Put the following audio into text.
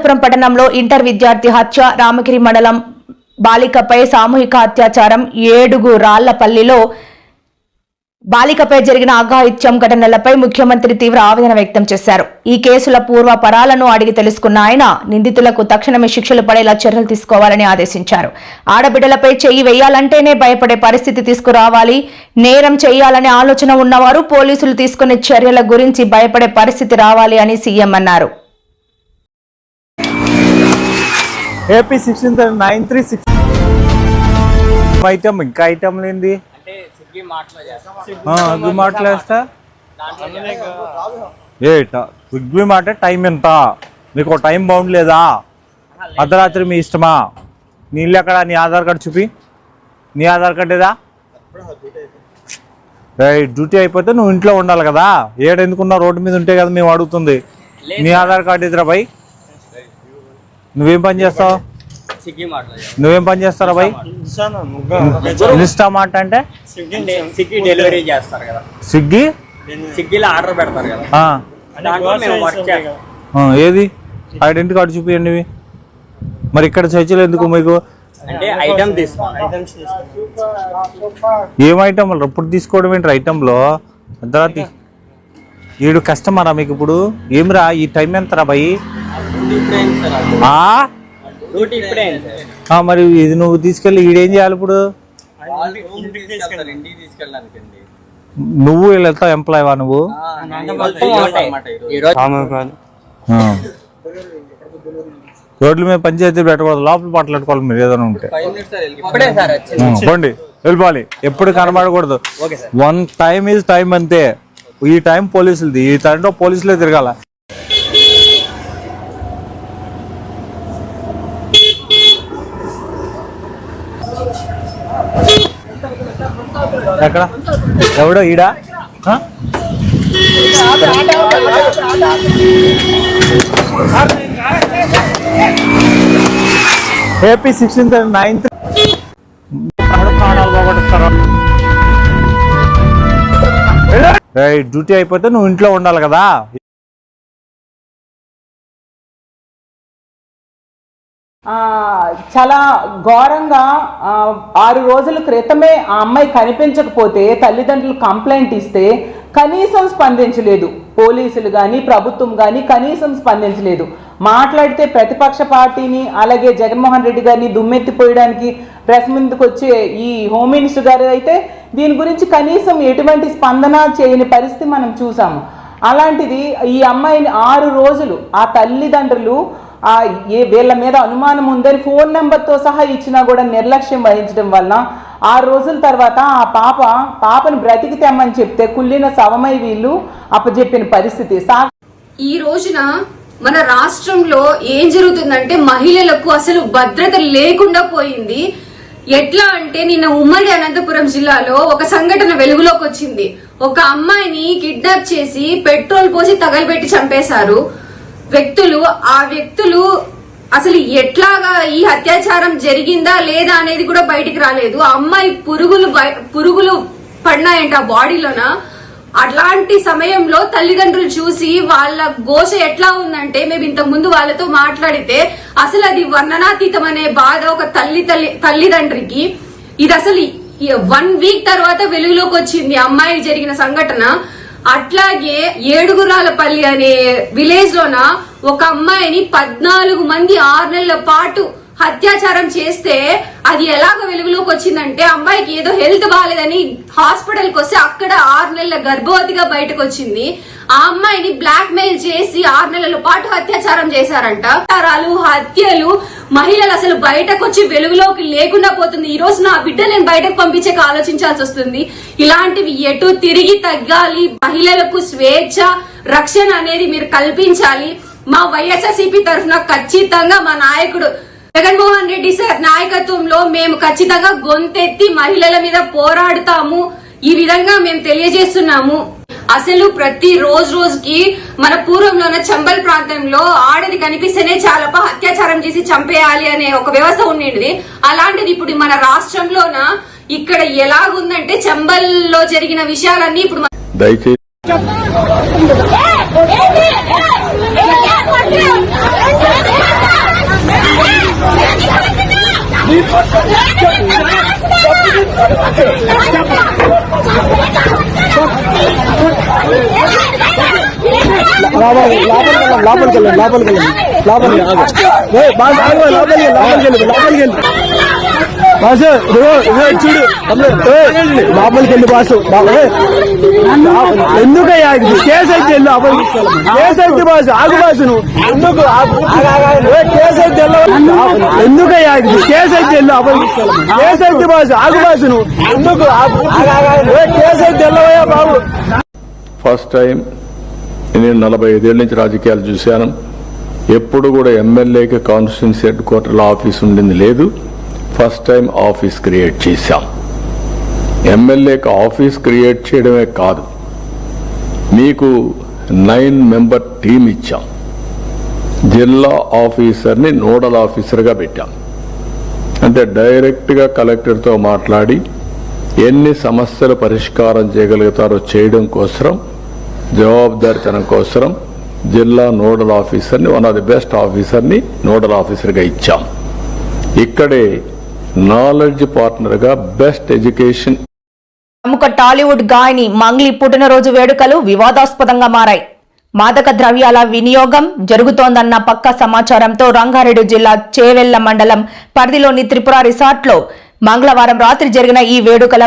అనంతపురం పట్టణంలో ఇంటర్ విద్యార్థి హత్య, రామగిరి మండలం బాలికపై సామూహిక అత్యాచారం, ఏడుగురాళ్లపల్లిలో బాలికపై జరిగిన అఘాయిత్యం ఘటనలపై ముఖ్యమంత్రి తీవ్ర ఆవేదన వ్యక్తం చేశారు. ఈ కేసుల పూర్వపరాలను అడిగి తెలుసుకున్న ఆయన నిందితులకు తక్షణమే శిక్షలు పడేలా చర్యలు తీసుకోవాలని ఆదేశించారు. ఆడబిడ్డలపై చెయ్యి వేయాలంటేనే భయపడే పరిస్థితి తీసుకురావాలి. నేరం చేయాలనే ఆలోచన ఉన్నవారు పోలీసులు తీసుకునే చర్యల గురించి భయపడే పరిస్థితి రావాలి అని సీఎం అన్నారు. ఏపీ 1693 ఐటమ్ ఇంకా ఐటమ్ లేంది మాట్లాడేస్తా స్విగ్గీ మాట టైం ఎంత మీకు టైం బౌండ్ లేదా? అర్ధరాత్రి మీ ఇష్టమా? నీ ఇల్లు ఎక్కడ? నీ ఆధార్ కార్డు చూపి. నీ ఆధార్ కార్డు లేదా? డ్యూటీ అయిపోతే నువ్వు ఇంట్లో ఉండాలి కదా. ఎందుకున్నా రోడ్డు మీద ఉంటే కదా మేము అడుగుతుంది. నీ ఆధార్ కార్డు ఎదురా భయ్? నువ్వేం పని చేస్తావు? నువ్వేం పని చేస్తారా భయ్? నిస్టా మాట అంటే స్విగ్గీ డెలివరీ చేస్తారు కదా. స్విగ్గీలో ఆర్డర్ పెడతారు కదా. ఏది ఐడెంటిటీ కార్డు చూపియండి. మరి ఇక్కడ చర్చలు ఎందుకు మీకు? అంటే ఐటమ్ తీసుకోండి. ఏం ఐటమ్? ఇప్పుడు తీసుకోవడం ఏంటి ఐటంలో? అర్ధరాత్రి 7 కస్టమరా మీకు ఇప్పుడు? ఏమిరా ఈ టైం ఎంతరా భయ్? మరి ఇది నువ్వు తీసుకెళ్ళి ఈడేం చేయాలి ఇప్పుడు? నువ్వు వెళ్తావు ఎంప్లాయ్ వా నువ్వు? రోడ్ల మీద పంచాయతీ పెట్టకూడదు, లోపల మాట్లాడుకోవాలి. మీరు ఏదైనా ఉంటే పోండి, వెళ్ళిపోవాలి. ఎప్పుడు కనబడకూడదు. 1 టైమ్ ఈజ్ టైం అంతే. ఈ టైం పోలీసులది. ఈ టైంలో పోలీసులే తిరగాల. ఎక్కడ ఎవడో ఈడా? ఏపీ 1693 డ్యూటీ అయిపోతే నువ్వు ఇంట్లో ఉండాలి కదా. చాలా ఘోరంగా 6 రోజుల క్రితమే ఆ అమ్మాయి కనిపించకపోతే తల్లిదండ్రులు కంప్లైంట్ ఇస్తే కనీసం స్పందించలేదు. పోలీసులు కానీ ప్రభుత్వం కానీ కనీసం స్పందించలేదు. మాట్లాడితే ప్రతిపక్ష పార్టీని అలాగే జగన్మోహన్ రెడ్డి గారిని దుమ్మెత్తిపోయడానికి ప్రెస్ ముందుకు వచ్చే ఈ హోమ్ మినిస్టర్ గారు అయితే దీని గురించి కనీసం ఎటువంటి స్పందన చేయని పరిస్థితి మనం చూసాము. అలాంటిది ఈ అమ్మాయిని 6 రోజులు ఆ తల్లిదండ్రులు వీళ్ళ మీద అనుమానం ఉందని ఫోన్ నెంబర్తో సహా ఇచ్చినా కూడా నిర్లక్ష్యం వహించడం వల్ల 6 రోజుల తర్వాత ఆ పాపను బ్రతికి తెమ్మని చెప్తే కుళ్ళిన శవమై వీళ్ళు అప్పచెప్పిన పరిస్థితి. ఈ రోజున మన రాష్ట్రంలో ఏం జరుగుతుందంటే మహిళలకు అసలు భద్రత లేకుండా పోయింది. ఎట్లా అంటే నిన్న ఉమ్మడి అనంతపురం జిల్లాలో ఒక సంఘటన వెలుగులోకి వచ్చింది. ఒక అమ్మాయిని కిడ్నాప్ చేసి పెట్రోల్ పోసి తగలబెట్టి చంపేశారు ఆ వ్యక్తులు అసలు ఎట్లాగా ఈ అత్యాచారం జరిగిందా లేదా అనేది కూడా బయటికి రాలేదు. ఆ అమ్మాయి పురుగులు పడినాయంట ఆ బాడీలోన. అట్లాంటి సమయంలో తల్లిదండ్రులు చూసి వాళ్ళ ఘోష ఎట్లా ఉందంటే, మేము ఇంతకు ముందు వాళ్ళతో మాట్లాడితే అసలు అది వర్ణనాతీతం అనే బాధ ఒక తల్లిదండ్రికి. ఇది అసలు 1 వీక్ తర్వాత వెలుగులోకి వచ్చింది అమ్మాయికి జరిగిన సంఘటన. అట్లాగే ఏడుగురాలపల్లి అనే విలేజ్ లోన ఒక అమ్మాయిని 14 మంది 6 నెలల పాటు అత్యాచారం చేస్తే అది ఎలాగ వెలుగులోకి వచ్చిందంటే, అమ్మాయికి ఏదో హెల్త్ బాగాలేదని హాస్పిటల్కి వస్తే అక్కడ 6 నెలల గర్భవతిగా బయటకు వచ్చింది. ఆ అమ్మాయిని బ్లాక్ మెయిల్ చేసి 6 నెలల పాటు అత్యాచారం చేశారంట. హత్యలు మహిళలు అసలు బయటకు వచ్చి వెలుగులోకి లేకుండా పోతుంది. ఈ రోజు నా బిడ్డ నేను బయటకు పంపించక ఆలోచించాల్సి వస్తుంది. ఇలాంటివి ఎటు తిరిగి తగ్గాలి. మహిళలకు స్వేచ్ఛ, రక్షణ అనేది మీరు కల్పించాలి. మా వైఎస్ఆర్సీపీ తరఫున ఖచ్చితంగా మా నాయకుడు జగన్మోహన్ రెడ్డి సార్ నాయకత్వంలో మేము ఖచ్చితంగా గొంతెత్తి మహిళల మీద పోరాడుతాము. ఈ విధంగా మేము తెలియజేస్తున్నాము. అసలు ప్రతి రోజుకి మన పూర్వంలోనే చంబల్ ప్రాంతంలో ఆడది కనిపిస్తేనే చాలా అత్యాచారం చేసి చంపేయాలి అనే ఒక వ్యవస్థ ఉండేది. అలాంటిది ఇప్పుడు మన రాష్ట్రంలోన ఇక్కడ ఎలాగుందంటే చంబల్లో జరిగిన విషయాలన్నీ ఇప్పుడు దయచేసి లోపలికి వెళ్ళి బాసు ఎందుకయ్యా కేసు అయితే వెళ్ళు కేసు అయితే బాసు ఆగు బాసు నువ్వు కేసు అయితే ఎందుకయ్యా కేసు అయితే వెళ్ళు కేసు అయితే బాసు ఆగు బాసు నువ్వు కేసు అయితే వెళ్ళవయ్యా బాబు. ఫస్ట్ టైం నేను 45 ఏళ్ళ నుంచి రాజకీయాలు చూశాను. ఎప్పుడు కూడా ఎమ్మెల్యేకి కాన్స్టిట్యున్సీ హెడ్ క్వార్టర్లో ఆఫీస్ ఉండింది లేదు. ఫస్ట్ టైం ఆఫీస్ క్రియేట్ చేశాం. ఎమ్మెల్యేకి ఆఫీస్ క్రియేట్ చేయడమే కాదు, మీకు 9 మెంబర్ టీం ఇచ్చాం. జిల్లా ఆఫీసర్ని నోడల్ ఆఫీసర్గా పెట్టాం. అంటే డైరెక్ట్గా కలెక్టర్తో మాట్లాడి ఎన్ని సమస్యలు పరిష్కారం చేయగలుగుతారో చేయడం కోసం, జవాబుదారితనం కోసం జిల్లా నోడల్ ఆఫీసర్ని, వన్ ఆఫ్ ది బెస్ట్ ఆఫీసర్ని నోడల్ ఆఫీసర్గా ఇచ్చాం. ఇక్కడే నాలెడ్జ్ పార్ట్నర్గా బెస్ట్ ఎడ్యుకేషన్. ప్రముఖ టాలీవుడ్ గాయని మంగ్లీ పుట్టినరోజు వేడుకలు వివాదాస్పదంగా మారాయి. మాదక ద్రవ్యాల వినియోగం జరుగుతోందన్న పక్కా సమాచారంతో రంగారెడ్డి జిల్లా చేవెళ్ల మండలం పరిధిలోని త్రిపుర రిసార్ట్లో మంగళవారం రాత్రి జరిగిన ఈ వేడుకల